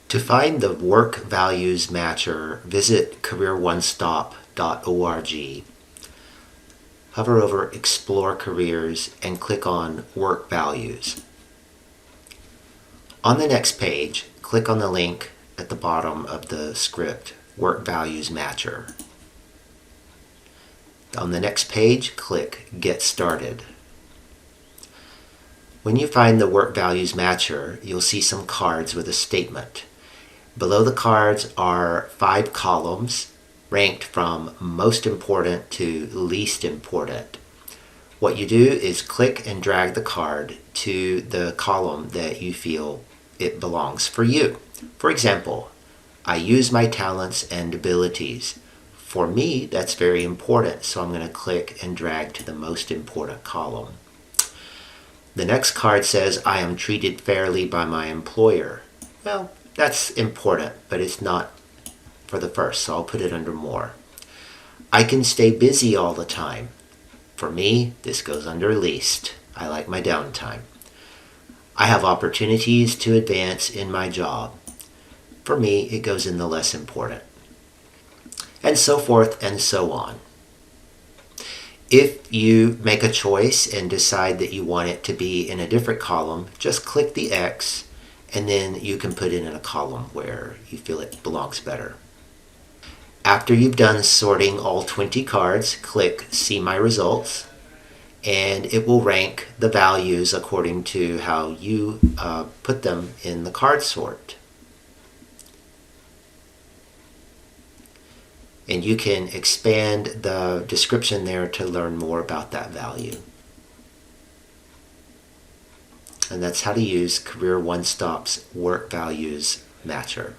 To find the work values matcher, visit careeronestop.org. Hover over Explore Careers and click on Work Values. On the next page, click on the link at the bottom of the script, Work Values Matcher. On the next page, click Get Started. When you find the Work Values Matcher, you'll see some cards with a statement. Below the cards are 5 columns ranked from most important to least important. What you do is click and drag the card to the column that you feel it belongs for you. For example, I use my talents and abilities. For me, that's very important, so I'm going to click and drag to the most important column. The next card says, I am treated fairly by my employer. Well, that's important, but it's not for the first, so I'll put it under more. I can stay busy all the time. For me, this goes under least. I like my downtime. I have opportunities to advance in my job. For me, it goes in the less important. And so forth and so on. If you make a choice and decide that you want it to be in a different column, just click the X and then you can put it in a column where you feel it belongs better. After you've done sorting all 20 cards, click See My Results, and it will rank the values according to how you put them in the card sort. And you can expand the description there to learn more about that value. And that's how to use Career One Stop's Work Values Matcher.